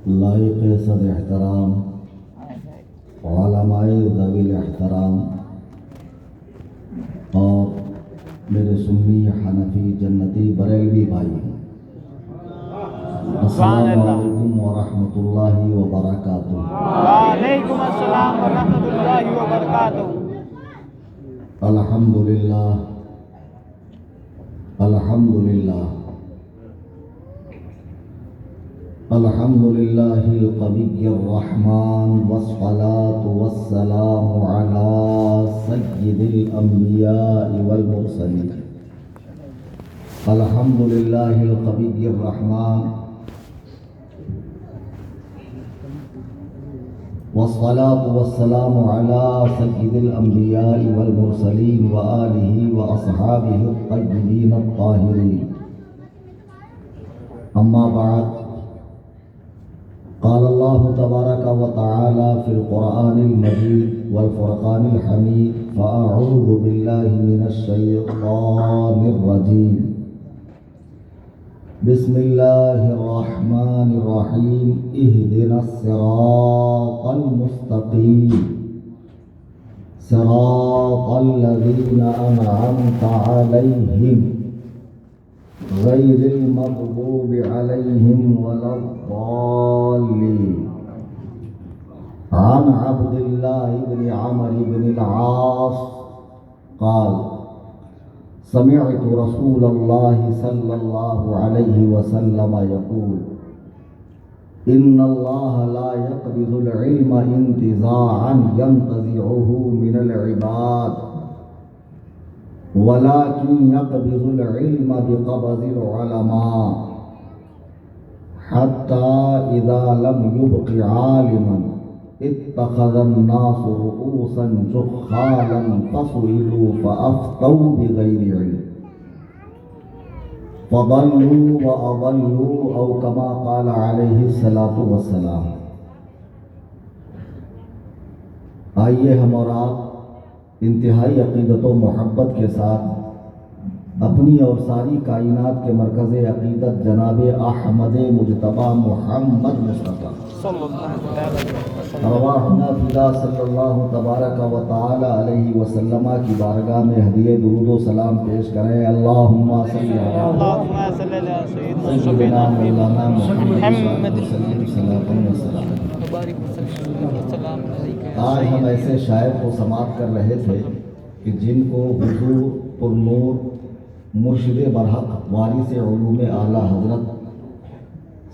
لائق صد احترام علماء ذوی احترام اور میرے سنی حنفی جنتی بریلوی بھائی، السلام علیکم ورحمۃ اللہ وبرکاتہ۔ وعلیکم السلام ورحمۃ اللہ وبرکاتہ۔ الحمدللہ الحمدللہ الحمدللہ القوی الرحمن والصلاة والسلام علی سید الانبیاء والمرسلین۔ الحمدللہ القوی الرحمن والصلاة والسلام علی سید الانبیاء والمرسلین وآلہ واصحابہ الطیبین الطاہرین۔ اما بعد، قال اللہ تبارک و تعالی فی القرآن المجید والفرقان الحمید، فاعوذ باللہ من الشیطان الرجیم، بسم اللہ الرحمن الرحیم، اہدنا الصراط المستقیم، صراط الذین انعمت علیہم غیر المغضوب علیہم ولا الضالین۔ عن عبد اللہ بن عمرو بن العاص قال سمعت رسول اللہ صلی اللہ علیہ وسلم یقول ان اللہ لا يقبض العلم انتزاعا ينتزعه من العباد ولكن يقبض العلم بقبض العلماء حتى إذا لم يبق عالما اتخذ الناس رؤوسا جهالا فسئلوا فأفتوا بغير علم فضلوا وأضلوا أو كما قال عليه الصلاة والسلام۔ آئیے ہم اور آپ انتہائی عقیدت و محبت کے ساتھ اپنی اور ساری کائنات کے مرکز عقیدت جناب احمد مجتبی محمد مصطفیٰ ارواحنا فدا صلی اللہ تبارک و تعالی علیہ وسلم کی بارگاہ میں ہدیہ درود و سلام پیش کریں۔ اللہم صلی علی سیدنا مولانا محمد آج ہم ایسے شاعر کو سماعت کر رہے تھے کہ جن کو حضور پرنور مرشد برحق وارث علوم اعلیٰ حضرت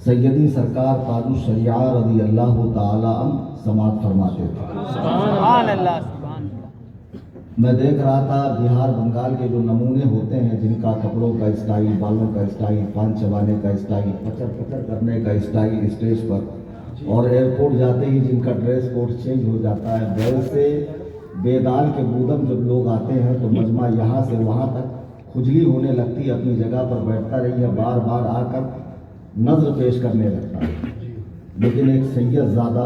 سیدی سرکار تاج الشریعہ رضی اللہ تعالی عنہ سماعت فرماتے تھے۔ سبحان اللہ۔ میں دیکھ رہا تھا بہار بنگال کے جو نمونے ہوتے ہیں جن کا کپڑوں کا اسٹائل، بالوں کا اسٹائل، پان چبانے کا اسٹائل، پچر پچر کرنے کا اسٹائل اسٹیج پر، اور ایئرپورٹ جاتے ہی جن کا ڈریس کوڈ چینج ہو جاتا ہے، ویسے بیدال کے بودم جب لوگ آتے ہیں تو مجمع یہاں سے وہاں تک کھجلی ہونے لگتی ہے، اپنی جگہ پر بیٹھتا رہی ہے، بار بار آ کر نظر پیش کرنے لگتا ہے۔ لیکن ایک سید زادہ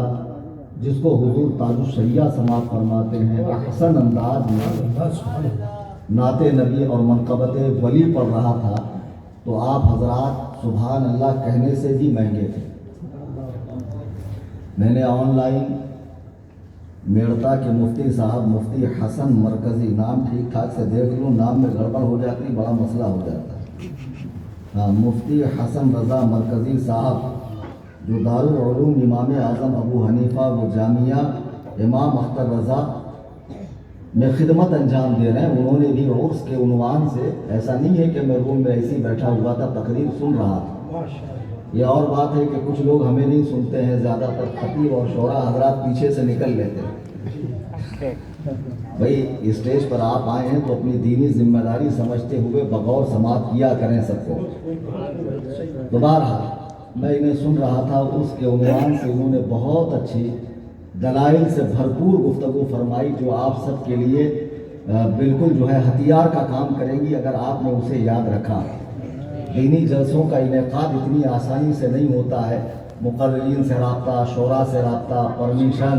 جس کو حضور تاج الشریعہ سماعت فرماتے ہیں، احسن انداز میں نعت نبی اور منقبت ولی پڑھ رہا تھا تو آپ حضرات سبحان اللہ کہنے سے بھی مہنگے تھے۔ میں نے آن لائن میڑتا کے مفتی صاحب مفتی حسن مرکزی نام ٹھیک ٹھاک سے دیکھ لوں، نام میں گڑبڑ ہو جاتی بڑا مسئلہ ہو جاتا ہے۔ ہاں، مفتی حسن رضا مرکزی صاحب جو دارالعلوم امام اعظم ابو حنیفہ و جامعہ امام اختر رضا میں خدمت انجام دے رہے ہیں، انہوں نے بھی عرس کے عنوان سے، ایسا نہیں ہے کہ میں روم میں ایسے ہی بیٹھا ہوا تھا تقریر سن رہا تھا۔ یہ اور بات ہے کہ کچھ لوگ ہمیں نہیں سنتے ہیں، زیادہ تر خطیب اور شعراء حضرات پیچھے سے نکل لیتے ہیں۔ بھائی اسٹیج پر آپ آئے ہیں تو اپنی دینی ذمہ داری سمجھتے ہوئے بغور سماعت کیا کریں سب کو۔ دوبارہ میں انہیں سن رہا تھا، اس کے عنوان سے انہوں نے بہت اچھی دلائل سے بھرپور گفتگو فرمائی جو آپ سب کے لیے بالکل جو ہے ہتھیار کا کام کریں گی اگر آپ نے اسے یاد رکھا۔ دینی جلسوں کا انعقاد اتنی آسانی سے نہیں ہوتا ہے، مقررین سے رابطہ، شعراء سے رابطہ، پرمیشن،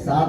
7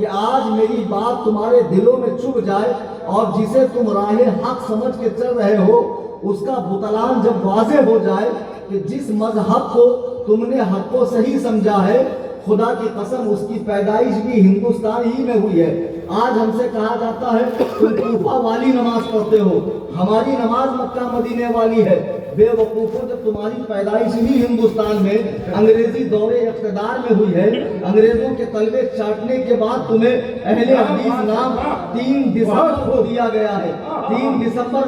کہ آج میری بات تمہارے دلوں میں چبھ جائے اور جسے تم راہ حق سمجھ کے چل رہے ہو اس کا بطلان جب واضح ہو جائے کہ جس مذہب کو تم نے حق و صحیح سمجھا ہے خدا کی قسم اس کی پیدائش بھی ہندوستان ہی میں ہوئی ہے۔ آج ہم سے کہا جاتا ہے تم کوفہ والی نماز پڑھتے ہو، ہماری نماز مکہ مدینے والی ہے۔ بے وقوفوں، جب تمہاری پیدائش ہی ہندوستان میں انگریزی دور اقتدار میں ہوئی ہے، انگریزوں کے تلوے چاٹنے کے بعد تمہیں اہل حدیث نام 3 دسمبر کو دیا گیا ہے۔ 3 دسمبر۔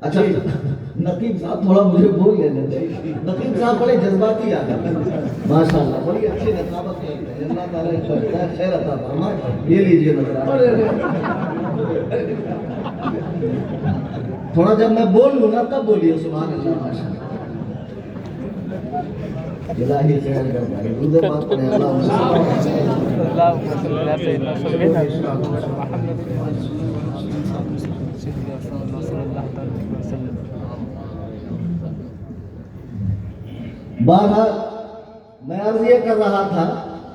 اچھا نقیب صاحب تھوڑا مجھے بول لینے دیں، نقیب صاحب بڑے جذباتی آدمی ہیں ماشاءاللہ، بڑی اچھی نقابت کرتے ہیں، اللہ تعالیٰ ان کو خیر عطا فرمائے۔ یہ لیجیے نظر، تھوڑا جب میں بول لوں نا تب بولیے سبحان اللہ ماشاءاللہ۔ الہی خیر کر بھائی، درود پاک پڑھیں، اللہم صل علی بہرحال میں عرض یہ کر رہا تھا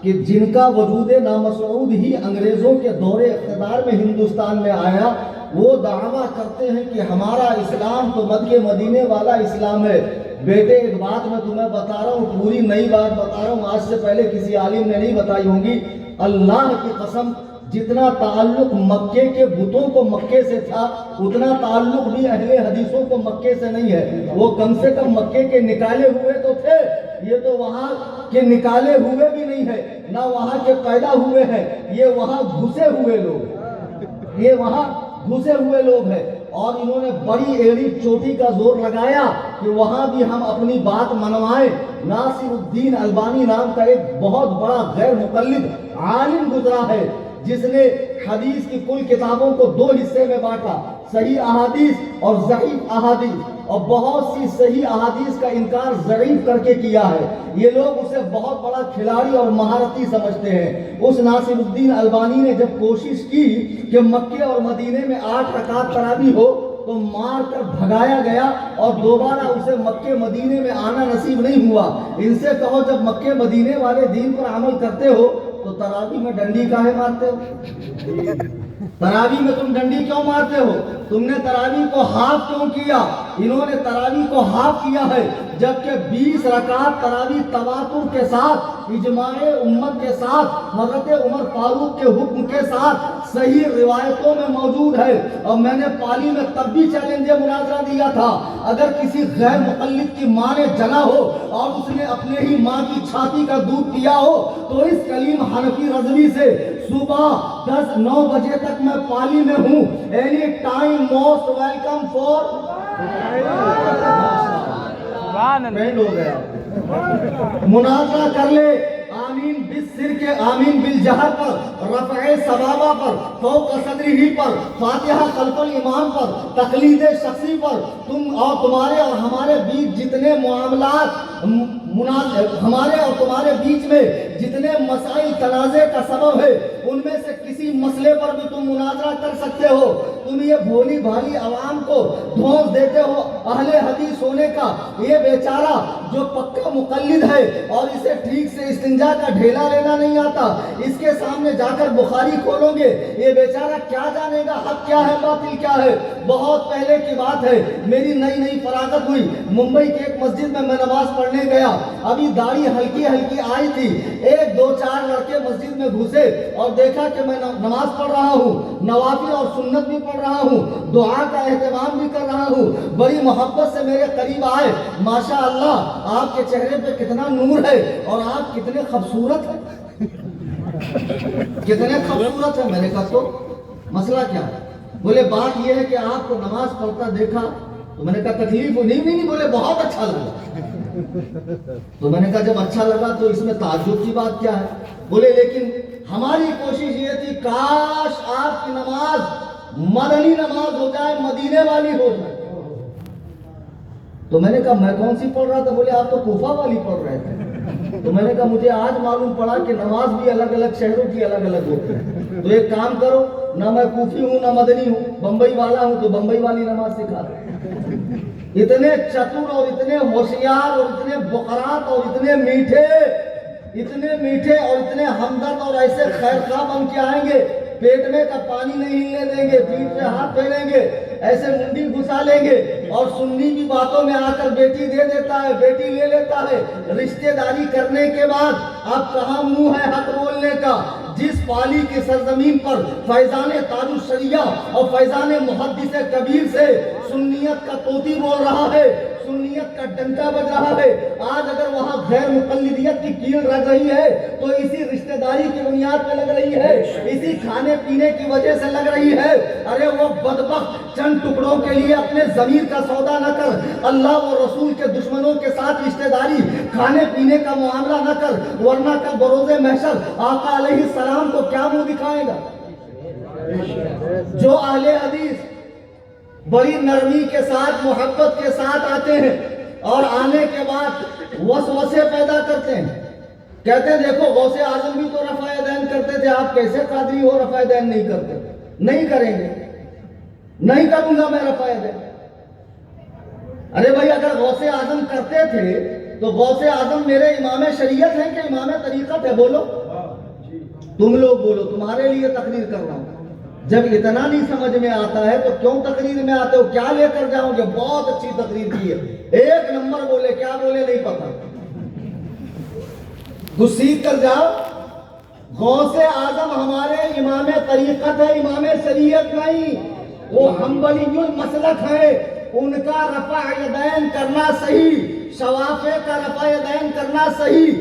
کہ جن کا وجود نامسعود ہی انگریزوں کے دور اقتدار میں ہندوستان میں آیا، وہ دعویٰ کرتے ہیں کہ ہمارا اسلام تو مکہ مدینے والا اسلام ہے۔ بیٹے ایک بات میں تمہیں بتا رہا ہوں، پوری نئی بات بتا رہا ہوں، آج سے پہلے کسی عالم نے نہیں بتائی ہوں گی۔ اللہ کی قسم جتنا تعلق مکے کے بتوں کو مکے سے تھا اتنا تعلق بھی اہل حدیثوں کو مکے سے نہیں ہے۔ وہ کم سے کم مکے کے نکالے ہوئے تو تھے، یہ تو وہاں کے نکالے ہوئے بھی نہیں ہے، نہ وہاں کے پیدا ہوئے ہیں، یہ وہاں گھسے ہوئے لوگ، یہ وہاں گھسے ہوئے لوگ ہیں۔ اور انہوں نے بڑی ایڑی چوٹی کا زور لگایا کہ وہاں بھی ہم اپنی بات منوائیں۔ ناصر الدین البانی نام کا ایک بہت بڑا غیر مقلد عالم گزرا ہے جس نے حدیث کی کل کتابوں کو 2 حصے میں بانٹا، صحیح احادیث اور ضعیف احادیث، اور بہت سی صحیح احادیث کا انکار ضعیف کر کے کیا ہے۔ یہ لوگ اسے بہت بڑا کھلاڑی اور مہارتی سمجھتے ہیں۔ اس ناصر الدین البانی نے جب کوشش کی کہ مکے اور مدینے میں 8 رکعت تراویح ہو تو مار کر بھگایا گیا اور دوبارہ اسے مکے مدینے میں آنا نصیب نہیں ہوا۔ ان سے کہو جب مکے مدینے والے دین پر عمل کرتے ہو تو تراویح میں ڈنڈی کاہے مارتے ہو؟ تراویح میں تم ڈنڈی کیوں مارتے ہو؟ تم نے تراویح کو ہاف کیوں کیا؟ انہوں نے تراویح کو ہاف کیا ہے، جبکہ 20 رکعت تراویح تواتر کے ساتھ، اجماع امت کے ساتھ، حضرت عمر فاروق کے حکم کے ساتھ صحیح روایتوں میں موجود ہے۔ اور میں نے پالی میں تب بھی چیلنج مناظرہ دیا تھا، اگر کسی غیر مقلد کی ماں نے جنا ہو اور اس نے اپنے ہی ماں کی چھاتی کا دودھ پیا ہو تو اس کلیم حنفی رضوی سے صبح 10-9 بجے تک میں پالی میں ہوں، any time most welcome for friend ہو گیا، مناظرہ کر لے۔ آمین بالسر کے آمین بالجہر پر، رفع ثوابہ پر، فوق صدری پر، فاتحہ خلف الامام پر، تقلید شخصی پر، تم اور تمہارے اور ہمارے بیچ جتنے معاملات ہمارے اور تمہارے بیچ میں جتنے مسائل تنازع کا سبب ہے ان میں سے کسی مسئلے پر بھی تم مناظرہ کر سکتے ہو۔ تم یہ بھولی بھالی عوام کو دھونس دیتے ہو اہل حدیث ہونے کا۔ یہ بیچارہ جو پکا مقلد ہے اور اسے ٹھیک سے استنجا کا ڈھیلا لینا نہیں آتا، اس کے سامنے جا کر بخاری کھولو گے، یہ بیچارہ کیا جانے گا حق کیا ہے باطل کیا ہے؟ بہت پہلے کی بات ہے، میری نئی فراغت ہوئی، ممبئی کے ایک مسجد میں نماز پڑھنے گیا، ابھی داڑھی ہلکی آئی تھی، 1-2-4 لڑکے مسجد میں گھسے اور دیکھا کہ میں نماز پڑھ رہا ہوں، نوافل اور سنت بھی پڑھ رہا ہوں، دعا کا اہتمام بھی کر رہا ہوں، بڑی محبت سے میرے قریب آئے، ماشاءاللہ آپ کے چہرے پہ کتنا نور ہے اور آپ کتنے خوبصورت ہیں، کتنے خوبصورت ہیں۔ میں نے کہا تو مسئلہ کیا؟ بولے بات یہ ہے کہ آپ کو نماز پڑھتا دیکھا، تو میں نے کہا تکلیف نہیں، بولے بہت اچھا لگا۔ تو میں نے کہا جب اچھا لگا تو اس میں تعجب کی بات کیا ہے؟ بولے لیکن ہماری کوشش یہ تھی کاش آپ کی نماز مدنی نماز ہو جائے، مدینے والی ہو جائے۔ تو میں نے کہا میں کون سی پڑھ رہا تھا؟ بولے آپ تو کوفہ والی پڑھ رہے تھے۔ تو میں نے کہا مجھے آج معلوم پڑا کہ نماز بھی الگ الگ شہروں کی الگ الگ ہوتی ہے، تو ایک کام کرو، نہ میں کوفی ہوں نہ مدنی ہوں، بمبئی والا ہوں تو بمبئی والی نماز سکھا دو۔ اتنے چتر اور اتنے ہوشیار اور اتنے بقرات اور اتنے میٹھے اتنے میٹھے اور اتنے ہمدرد اور ایسے خیر خواہ بن کے آئیں گے، پیٹ میں کا پانی نہیں ہلنے دیں گے، پیٹھ پہ ہاتھ پھیریں گے، ایسے منڈی گھسا لیں گے، اور سنی کی باتوں میں آ کر بیٹی دے دیتا ہے، بیٹی لے لیتا ہے۔ رشتہ داری کرنے کے بعد اب کہاں منہ ہے حق بولنے کا؟ جس پالی کی سرزمین پر فیضان تاج الشریعہ اور فیضان محدث کبیر سے سنیت کا طوطی بول رہا ہے، سنیت کا ڈنکا بج رہا ہے، آج اگر وہاں غیر مقلدیت کی کیل رگ رہی ہے تو اسی رشتہ داری کی بنیاد پہ لگ رہی ہے، اسی کھانے پینے کی وجہ سے لگ رہی ہے۔ ارے وہ بدبخت چند ٹکڑوں کے لیے اپنے ضمیر کا سودا نہ کر، اللہ و رسول کے دشمنوں کے ساتھ رشتہ داری، کھانے پینے کا معاملہ نہ کر، ورنہ کل بروز محشر آقا علیہ السلام کو کیا منہ دکھائے گا؟ جو اہل حدیث بڑی نرمی کے ساتھ محبت کے ساتھ آتے ہیں اور آنے کے بعد وسوسے پیدا کرتے ہیں، کہتے ہیں دیکھو غوث اعظم بھی تو رفع یدین کرتے تھے، آپ کیسے قادری ہو رفع یدین نہیں کرتے؟ نہیں کریں گے، نہیں کروں گا میں رفع یدین۔ ارے بھائی اگر غوث اعظم کرتے تھے تو غوث اعظم میرے امام شریعت ہیں کہ امام طریقت ہے؟ بولو، تم لوگ بولو، تمہارے لیے تقریر کر رہا ہوں۔ جب اتنا نہیں سمجھ میں آتا ہے تو کیوں تقریر میں آتے ہو؟ کیا لے کر جاؤ گے؟ بہت اچھی تقریر کی ہے، ایک نمبر بولے، کیا بولے نہیں پتا، گھسیٹ کر جاؤ۔ غوث اعظم ہمارے امام طریقت ہے، امام شریعت نہیں، وہ حنبلی المسلک ہے، ان کا رفع یدین کرنا صحیح، شوافع کا رفع یدین کرنا صحیح،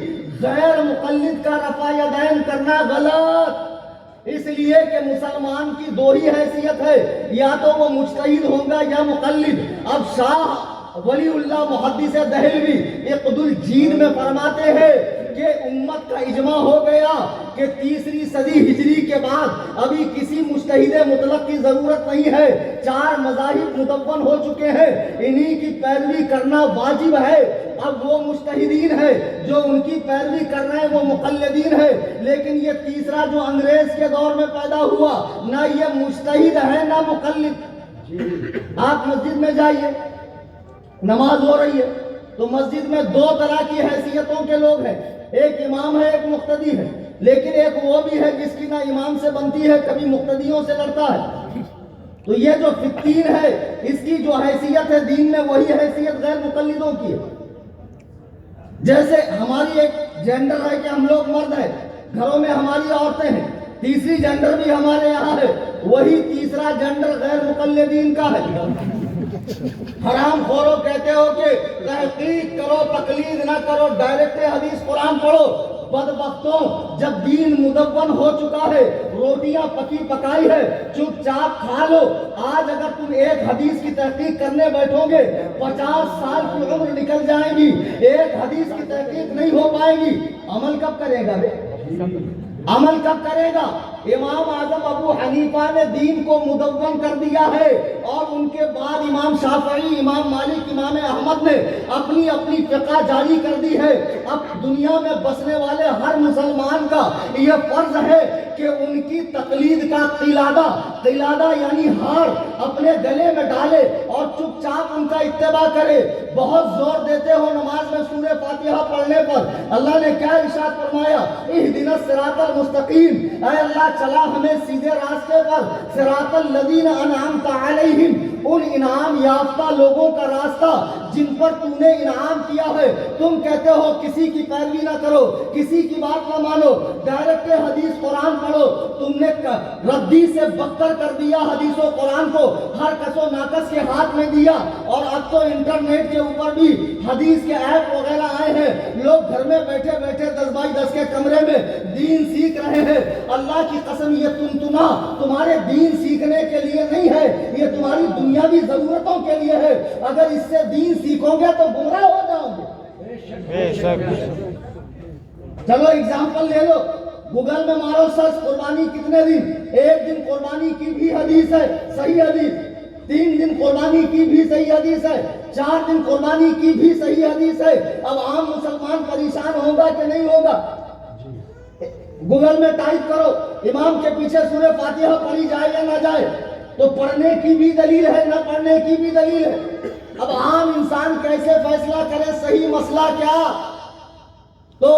غیر مقلد کا رفع یدین کرنا غلط۔ اس لیے کہ مسلمان کی دو ہی حیثیت ہے، یا تو وہ مجتہد ہوگا یا مقلد۔ اب شاہ ولی اللہ محدث دہلوی عقد الجید میں فرماتے ہیں کہ امت کا اجماع ہو گیا کہ تیسری صدی ہجری کے بعد ابھی کسی مجتہد مطلق کی ضرورت نہیں ہے، 4 مذاہب مدون ہو چکے ہیں، انہی کی پیروی کرنا واجب ہے۔ اب وہ مجتہدین ہے جو ان کی پیروی کر رہے ہیں، وہ مقلدین ہے، لیکن یہ تیسرا جو انگریز کے دور میں پیدا ہوا، نہ یہ مجتہد ہے نہ مقلد۔ آپ مسجد میں جائیے، نماز ہو رہی ہے تو مسجد میں 2 طرح کی حیثیتوں کے لوگ ہیں، ایک امام ہے، ایک مقتدی ہے، لیکن ایک وہ بھی ہے جس کی نہ امام سے بنتی ہے، کبھی مقتدیوں سے لڑتا ہے۔ تو یہ جو فتین ہے، اس کی جو حیثیت ہے دین میں، وہی حیثیت غیر مقلدوں کی ہے۔ جیسے ہماری ایک جینڈر ہے کہ ہم لوگ مرد ہیں، گھروں میں ہماری عورتیں ہیں، تیسری جینڈر بھی ہمارے یہاں ہے، وہی تیسرا جینڈر غیر مقلدین کا ہے۔ حرام خورو کہتے ہو کہ تحقیق کرو، تقلید نہ کرو، ڈائریکٹ حدیث قرآن پڑھو۔ بدبختوں، جب دین مدون ہو چکا ہے، روٹیاں پکی پکائی ہے، چپ چاپ کھا لو۔ آج اگر تم ایک حدیث کی تحقیق کرنے بیٹھو گے، 50 سال کی عمر نکل جائے گی، ایک حدیث کی تحقیق نہیں ہو پائے گی۔ عمل کب کرے گا؟ عمل کب کرے گا؟ امام اعظم ابو حنیفہ نے دین کو مدون کر دیا ہے، اور ان کے بعد امام شافعی، امام مالک، امام احمد نے اپنی اپنی فقہ جاری کر دی ہے۔ اب دنیا میں بسنے والے ہر مسلمان کا یہ فرض ہے کہ ان کی تقلید کا قلادہ یعنی ہار اپنے گلے میں ڈالے اور چپ چاپ ان کا اتباع کرے۔ بہت زور دیتے ہو نماز میں سورہ فاتحہ پڑھنے پر، اللہ نے کیا ارشاد فرمایا؟ اہدنا الصراط المستقیم، اے اللہ چلا ہمیں سیدھے راستے پر، صراط الذین انعمت علیہم، ان انعام یافتہ لوگوں کا راستہ جن پر تو نے انعام کیا ہے۔ تم کہتے ہو کسی کی پیروی نہ کرو، کسی کی بات نہ مانو، ڈائریکٹ حدیث قرآن پڑھو۔ تم نے ردی سے بدتر کر دیا حدیث و قرآن کو، ہر کس و ناقص کے ہاتھ میں دیا، اور اب تو انٹرنیٹ کے اوپر بھی حدیث کے ایپ وغیرہ آئے ہیں، لوگ گھر میں بیٹھے بیٹھے 10x10 کے کمرے میں دین سیکھ رہے ہیں۔ اللہ کی قسم یہ تنتنا تمہارے دین سیکھنے کے لیے نہیں ہے، یہ تمہاری دنیاوی ضرورتوں کے لیے ہے۔ اگر اس سے دین سیکھو گے تو گمراہ ہو جاؤ گے۔ چلو اگزامپل لے لو، گوگل میں مارو سرچ قربانی کتنے دن، 1 دن قربانی کی بھی حدیث ہے، صحیح حدیث، 3 دن قربانی کی بھی صحیح حدیث ہے، 4 دن قربانی کی بھی صحیح حدیث ہے۔ اب عام مسلمان پریشان ہوگا کہ نہیں ہوگا؟ گوگل میں ٹائپ کرو امام کے پیچھے سورہ فاتحہ پڑھی جائے یا نہ جائے، تو پڑھنے کی بھی دلیل ہے، نہ پڑھنے کی بھی دلیل ہے۔ اب عام انسان کیسے فیصلہ کرے صحیح مسئلہ کیا؟ تو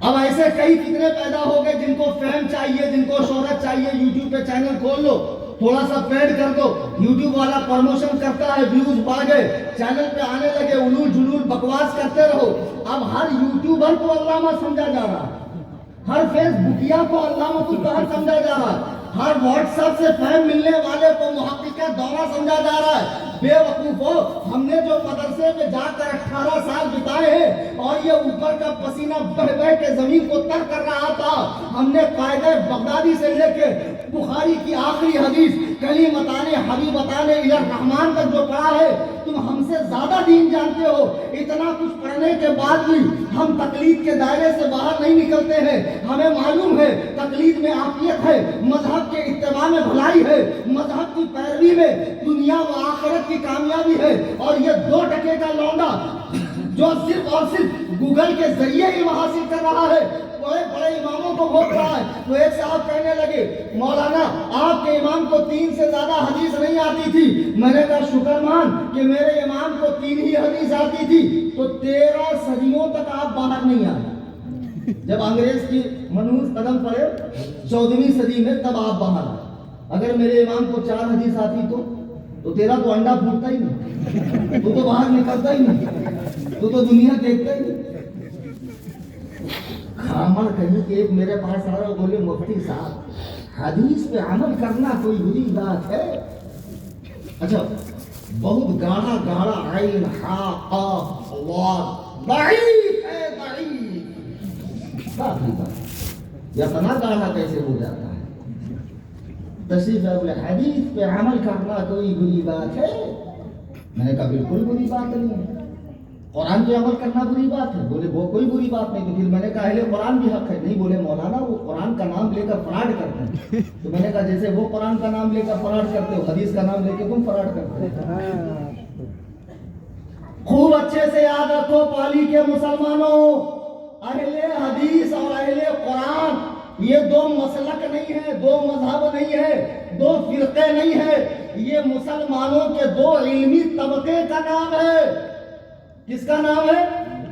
اب ایسے کئی فتنے پیدا ہو گئے، جن کو فیم چاہیے، جن کو شہرت چاہیے، یوٹیوب پہ چینل کھول لو، تھوڑا سا پیڈ کر دو، یوٹیوب والا پروموشن کرتا ہے، ویوز بڑھ گئے، چینل پہ آنے لگے، علول جلول بکواس کرتے رہو۔ اب ہر یوٹیوبر کو علامہ سمجھا جا رہا ہے، ہر فیس بکیا کو علامہ الطاہر سمجھا جا رہا ہے، ہر واٹس ایپ سے فیم ملنے والے کو محقق دورہ سمجھا جا رہا ہے۔ بے وقوفو، ہم نے جو مدرسے میں جا کر 18 سال بتائے ہیں اور یہ اوپر کا پسینہ بہہ بہہ کے زمین کو تر کر رہا تھا، ہم نے قاعدہ بغدادی سے لے کے بخاری کی آخری حدیث کلیمتان حبیبتان الی الرحمن تک جو پڑھا ہے، تم ہم سے زیادہ دین جانتے ہو۔ اتنا کچھ پڑھنے کے بعد بھی ہم تقلید کے دائرے سے باہر نہیں نکلتے ہیں۔ ہمیں معلوم ہے تقلید میں عافیت ہے، مذہب کے اتباع میں بھلائی ہے، مذہب کی پیروی میں دنیا و آخرت کی کامیابی ہے۔ اور یہ 2 ٹکے کا لونڈا جو صرف اور صرف گوگل کے ذریعے علم حاصل کر رہا ہے، بڑے بڑے اماموں کو بھوک رہا ہے۔ تو ایک صاحب کہنے لگے، مولانا آپ کے امام کو 3 سے زیادہ حدیث نہیں آتی تھی۔ میں نے کہا شکر مان کہ میرے امام کو 3 ہی حدیث آتی تھی، تو 13 صدیوں تک آپ باہر نہیں آئے۔ جب انگریز کی منحوس قدم پڑے 14ویں صدی میں، تب آپ باہر آئے۔ اگر میرے امام کو 4 حدیث آتی تو تیرا تو انڈا پھوٹتا ہی نہیں، تو باہر نکلتا ہی نہیں، تو دنیا دیکھتا ہی نہیں۔ خامر کہیں کہ ایک میرے پاس آ رہا، بولے مفتی صاحب حدیث پہ عمل کرنا کوئی بری بات ہے؟ اچھا، بہت گاڑا گاڑا عین ہا قاف واو ضعیف ہے، ضعیف یا اتنا گاڑا کیسے ہو جاتا ہے؟ تشریف ہے، بولے حدیث پہ عمل کرنا کوئی بری بات ہے؟ میں نے کہا بالکل بری بات نہیں ہے۔ قرآن پہ عمل کرنا بری بات ہے؟ بولے وہ کوئی بری بات نہیں۔ تو پھر میں نے کہا اہل قرآن بھی حق ہے؟ نہیں، بولے مولانا وہ قرآن کا نام لے کر فراڈ کرتے ہیں۔ تو میں نے کہا جیسے وہ قرآن کا نام لے کر فراڈ کرتے ہو، حدیث کا نام لے کے تم فراڈ کرتے ہو۔ خوب اچھے سے یاد رکھو پالی کے مسلمانوں، اہل حدیث اور اہل قرآن یہ 2 مسلک نہیں ہے، 2 مذہب نہیں ہے، 2 فرقے نہیں ہے، یہ مسلمانوں کے 2 علمی طبقے کا نام ہے۔ کس کا نام ہے؟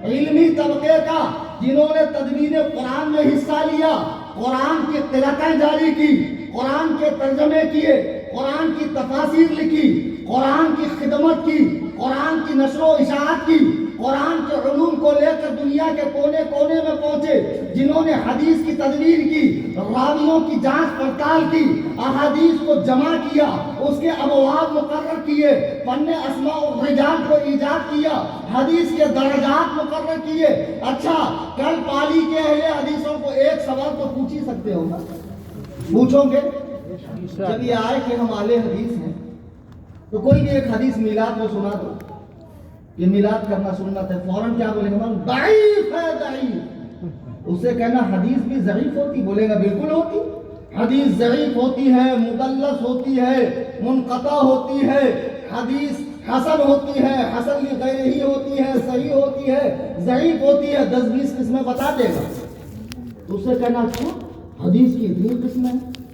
علمی طبقے کا، جنہوں نے تدوین قرآن میں حصہ لیا، قرآن کی قرأتیں جاری کی، قرآن کے ترجمے کیے، قرآن کی تفاسیر لکھی، قرآن کی خدمت کی، قرآن کی نشر و اشاعت کی، قرآن کے علوم کو لے کر دنیا کے کونے کونے میں پہنچے، جنہوں نے حدیث کی تدوین کی، راویوں کی جانچ پڑتال کی، احادیث کو جمع کیا، اس کے ابواب مقرر کیے، فن اسماء الرجال کو ایجاد کیا، حدیث کے درجات مقرر کیے۔ اچھا، کل پالی کے اہل حدیثوں کو ایک سوال تو پوچھ ہی سکتے ہو نا؟ پوچھو گے؟ جب یہ آئے کہ ہم اہل حدیث ہیں، تو کوئی بھی ایک حدیث میلاد میں سنا دو، یہ میلاد کرنا سنت ہے، فوراً کیا بولیں گے؟ ضعیف ہے، ضعیف۔ اس سے کہنا حدیث بھی ضعیف ہوتی، بولے گا بالکل ہوتی۔ حدیث ضعیف ہوتی ہے، مدلس ہوتی ہے، منقطع ہوتی ہے، حدیث حسن ہوتی ہے، حسن لغیرہ ہوتی ہے، صحیح ہوتی ہے، ضعیف ہوتی ہے، 10-20 قسمیں بتا دے گا۔ تو اس سے کہنا اچھا حدیث کی اتنی قسمیں،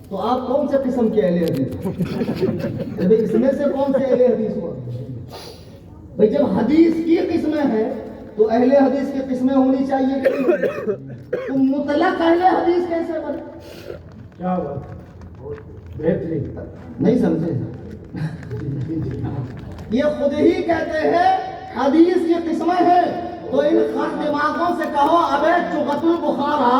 تو آپ کون سے قسم کے اہل حدیث؟ اس میں سے کون سے اہل حدیث ہوا؟ بھئی جب حدیث کی قسمیں ہیں تو اہل حدیث کی قسمیں ہونی چاہیے کہ تو مطلق اہل حدیث کیسے بنے؟ کیا بات، بہترین، نہیں سمجھے؟ یہ خود ہی کہتے ہیں حدیث کی قسمیں ہیں، تو ان خط دماغوں سے کہو ابے چغت البخارا،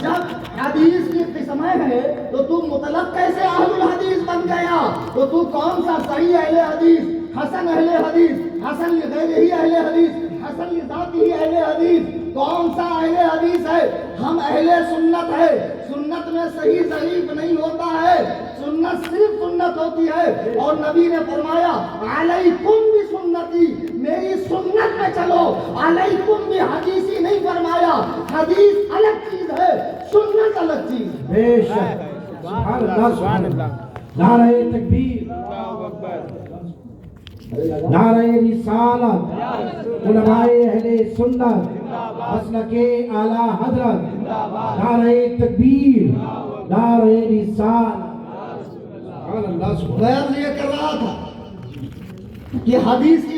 جب حدیث کی قسمیں ہیں تو تو مطلق کیسے اہل الحدیث بن گیا؟ تو تو کون سا صحیح اہل حدیث، حسن اہل حدیث، حسن لغیرہ اہل حدیث، حسن لذاتہ اہل حدیث، کون سا اہل حدیث ہے؟ ہم اہل سنت ہے۔ سنت میں صحیح ضعیف نہیں ہوتا ہے، سنت صرف سنت ہوتی ہے۔ اور نبی نے فرمایا علیکم بسنتی، میری سنت میں چلو، علیکم بحدیثی نہیں فرمایا۔ حدیث الگ چیز ہے، سنت الگ چیز ہے۔ بے شک، سبحان اللہ، سبحان اللہ، نعرہ تکبیر، نعرہ رسالت، علماء اہل سنت، مسلک اعلی حضرت، نعرہ تکبیر، نعرہ رسالت، سبحان اللہ۔ میں یہ کر رہا تھا کہ حدیث کی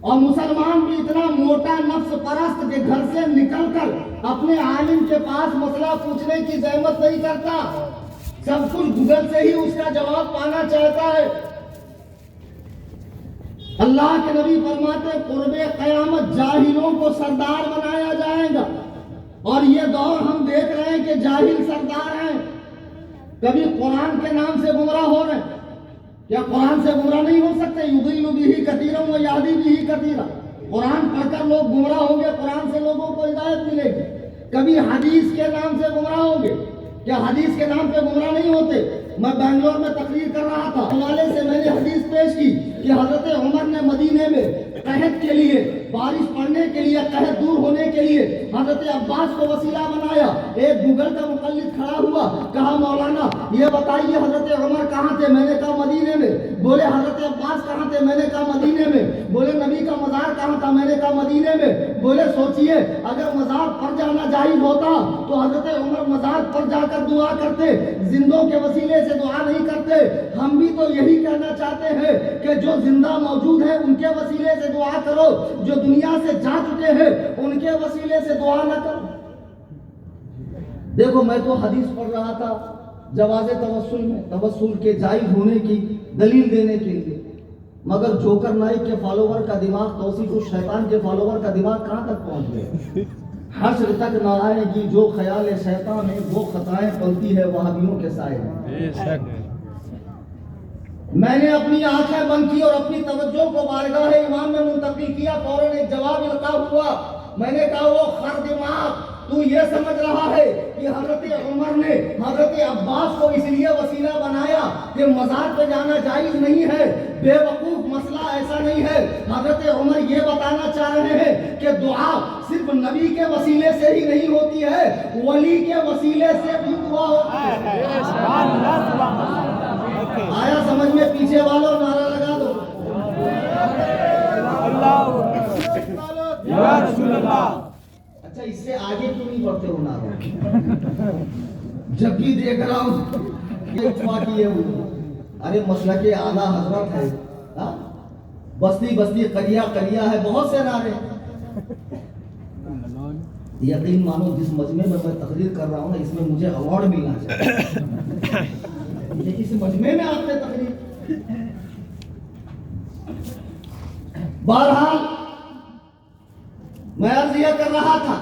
اور مسلمان بھی اتنا موٹا نفس پرست کے گھر سے نکل کر اپنے عالم کے پاس مسئلہ پوچھنے کی زحمت نہیں کرتا، سب کچھ گوگل سے ہی اس کا جواب پانا چاہتا ہے۔ اللہ کے نبی فرماتے ہیں قرب قیامت جاہلوں کو سردار بنایا جائے گا، اور یہ دور ہم دیکھ رہے ہیں کہ جاہل سردار ہیں، کبھی قرآن کے نام سے گمراہ ہو رہے ہیں۔ کیا قرآن سے گمراہ نہیں ہو سکتے؟ یضل بہ کثیرا ویہدی بہ کثیرا، قرآن پڑھ کر لوگ گمراہ ہوں گے، قرآن سے لوگوں کو ہدایت ملے گی۔ کبھی حدیث کے نام سے گمراہ ہوں گے، کیا حدیث کے نام پہ گمراہ نہیں ہوتے؟ میں بنگلور میں تقریر کر رہا تھا، حوالے سے میں نے حدیث پیش کی کہ حضرت عمر نے مدینے میں قحط کے لیے، بارش پڑنے کے لیے، قحط دور ہونے کے لیے حضرت عباس کو وسیلہ بنایا۔ ایک گوگل کا مقلد کھڑا ہوا، کہا مولانا یہ بتائیے حضرت عمر کہاں تھے؟ میں نے کہا مدینے میں۔ بولے حضرت عباس کہاں تھے؟ میں نے کہا مدینے میں۔ بولے نبی کا مزار کہاں تھا؟ میں نے کہا مدینے میں۔ بولے سوچئے اگر مزار پر جانا جائز ہوتا تو حضرت عمر مزار پر جا کر دعا کرتے، زندوں کے وسیلے سے دعا نہیں کرتے۔ ہم بھی تو یہی کہنا چاہتے ہیں کہ جو زندہ موجود ہیں ان کے وسیلے سے دعا کرو، جو دنیا سے جا چکے ہیں ان کے وسیلے سے دعا نہ کرو۔ دیکھو میں تو حدیث پڑھ رہا تھا جواز توسل میں، توسل کے جائز ہونے کی دلیل دینے کے لیے، مگر جوکر نائک کے فالوور کا دماغ، توصیف الشیطان کے فالوور کا دماغ کہاں تک پہنچ گئے؟ حشر تک نہ آئے گی جو خیال شیطان ہے، وہ خطائیں پلتی ہے وہابیوں کے سائے میں۔ میں نے اپنی آنکھیں بند کی اور اپنی توجہ کو بارگاہ امام میں منتقل کیا، فوراً ایک جواب القاء ہوا۔ میں نے کہا وہ خر دماغ، تو یہ سمجھ رہا ہے کہ حضرت عمر نے حضرت عباس کو اس لیے وسیلہ بنایا کہ مزار پہ جانا جائز نہیں ہے؟ بے وقوف، مسئلہ ایسا نہیں ہے۔ حضرت عمر یہ بتانا چاہ رہے ہیں کہ دعا صرف نبی کے وسیلے سے ہی نہیں ہوتی ہے، ولی کے وسیلے سے بھی دعا ہوتی ہے۔ آیا سمجھ میں؟ پیچھے والوں نعرہ لگا دو یا رسول اللہ۔ اچھا اس سے آگے کیوں نہیں بڑھتے ہو نعرہ؟ جب بھی دیکھ رہا ہوں یہ اتفاق کیے ہوئے، ارے مسلک اعلیٰ حضرت ہے، بستی بستی قریہ قریہ ہے، بہت سے نعرے۔ یقین مانو جس مجمع میں تقریر کر رہا ہوں نا، اس میں مجھے ایوارڈ ملنا چاہیے، اس مجمع میں آپ نے تقریر۔ بہرحال میں عرض یہ کر رہا تھا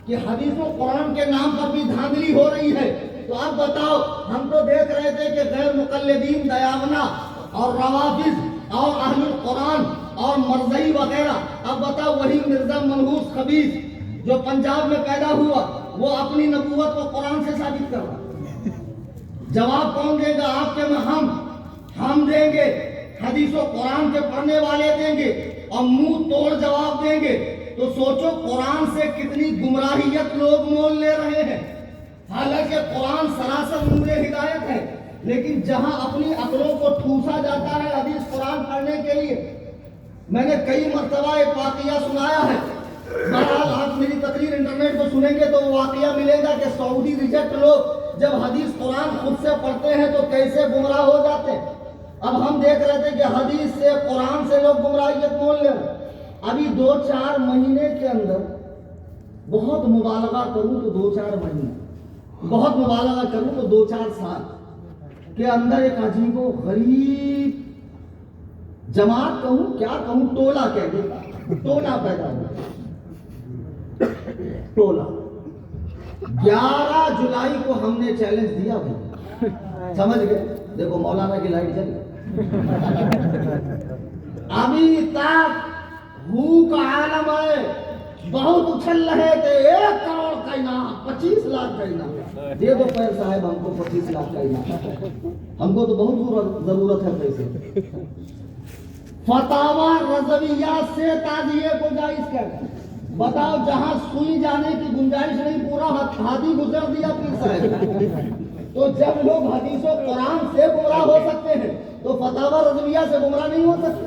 کہ حدیث و قرآن کے نام پر بھی دھاندلی ہو رہی ہے۔ تو اب بتاؤ، ہم تو دیکھ رہے تھے کہ غیر مقلدین دیاونا اور روافض اور اہل القرآن اور مرزئی وغیرہ، اب بتاؤ وہی مرزا منحوس خبیث جو پنجاب میں پیدا ہوا، وہ اپنی نبوت کو قرآن سے ثابت کر رہا۔ جواب کون دے گا آپ کے؟ میں ہم دیں گے، حدیث و قرآن کے پڑھنے والے دیں گے اور منہ توڑ جواب دیں گے۔ تو سوچو قرآن سے کتنی گمراہیت لوگ مول لے رہے ہیں، حالانکہ قرآن سراسر نور ہدایت ہے، لیکن جہاں اپنی عقلوں کو ٹھوسا جاتا ہے حدیث قرآن پڑھنے کے لیے۔ میں نے کئی مرتبہ ایک واقعہ سنایا ہے، بہرحال آپ میری تقریر انٹرنیٹ پر سنیں گے تو وہ واقعہ ملے گا کہ سعودی ریجیکٹ لوگ جب حدیث قرآن خود سے پڑھتے ہیں تو کیسے گمراہ ہو جاتے ہیں۔ اب ہم دیکھ رہے تھے کہ حدیث سے، قرآن سے لوگ گمراہیت مول لے رہے ہیں۔ ابھی 2-4 مہینے کے اندر، بہت مبالغہ کروں تو 2-4 مہینے، بہت مبالغہ کروں تو 2-4 سال کے اندر ایک عجیب و غریب جماعت کہوں کیا کہوں، ٹولہ کہہ دے، ٹولہ پیدا ہوا۔ ٹولہ 11 جولائی کو ہم نے چیلنج دیا بھائی، سمجھ گئے؟ دیکھو مولانا کی لائٹ جل ابھی تک ہو کا عالم ہے، بہت اچھل رہے تھے، 1 کروڑ کا انعام، 25 لاکھ کا انعام دے دو پیر صاحب ہم کو، 25 لاکھ کا انعام، ہم کو تو بہت ضرورت ہے پیسے۔ فتاوی رضویہ سے تعزیے کو جائز کر، بتاؤ جہاں سوئی جانے کی گنجائش نہیں، پورا ہادی گزر دیا پیر صاحب۔ تو جب لوگ حدیث و قرآن سے گمراہ ہو سکتے ہیں تو فتاوی رضویہ سے گمراہ نہیں ہو سکتے۔